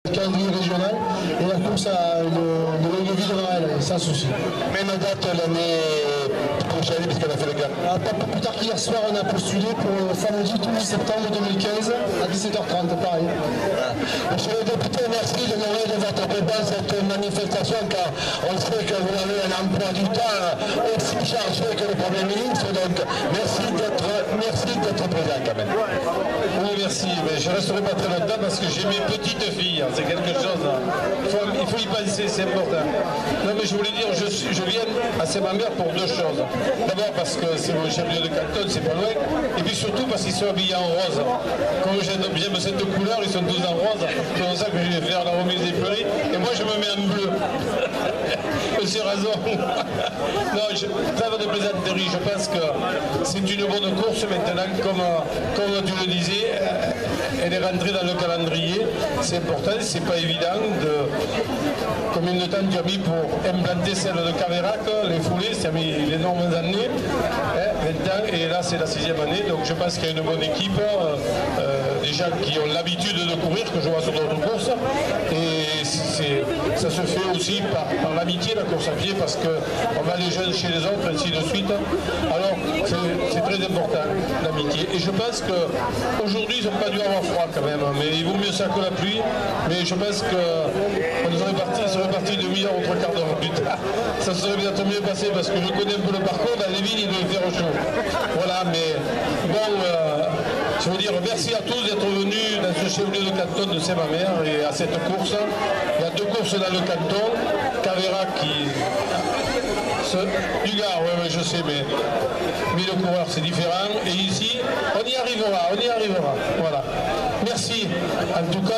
Le calendrier régional et la course a une longue vie devant elle, sans souci. Même date l'année prochaine, puisqu'elle a fait le gars. Pas plus tard qu'hier soir, on a postulé pour le samedi 12 septembre 2015 à 17h30, pareil. Monsieur le député, merci de nous de votre présence à cette manifestation, car on sait que vous avez un emploi du temps aussi chargé que le Premier ministre, donc merci d'être présent quand même. Oui, merci, mais je ne resterai pas très longtemps parce que j'ai mes petites filles, c'est quelque chose, il faut y penser, c'est important. Non mais je voulais dire, je viens à Saint-Mamère pour deux choses. D'abord parce que c'est mon chef-lieu de canton, c'est pas loin, et puis surtout parce qu'ils sont habillés en rose. Comme j'aime cette couleur, ils sont tous en rose, c'est pour ça que je vais faire la remise des fleuris, et moi je me mets en bleu. Monsieur Razon. Non, trêve de plaisanterie, je pense que c'est une bonne course maintenant, comme tu le disais, elle est rentrée dans le calendrier, c'est important, c'est pas évident combien de temps tu as mis pour implanter celle de Caverac, les foulées, ça a mis d'énormes années, 20 ans, et là c'est la 6e année, donc je pense qu'il y a une bonne équipe, des gens qui ont l'habitude de courir, que je vois sur d'autres courses, et ça se fait aussi par l'amitié, la course à pied, parce qu'on va les jeunes chez les autres, ainsi de suite. Alors c'est très important, l'amitié. Et je pense qu'aujourd'hui, ils n'ont pas dû avoir froid quand même, mais il vaut mieux ça que la pluie. Mais je pense qu'on serait parti une demi-heure ou trois quarts d'heure plus tard. Ça serait peut-être mieux passé parce que je connais un peu le parcours, dans les villes, il doit faire chaud. Voilà, mais bon, je veux dire merci à tous d'être venus dans ce chef-lieu de canton de Saint-Mamère et à cette course. Il y a deux courses dans le canton, Caverac du Gard, oui, je sais, mais 1000 coureurs c'est différent. Et ici, on y arrivera, voilà. Merci, en tout cas.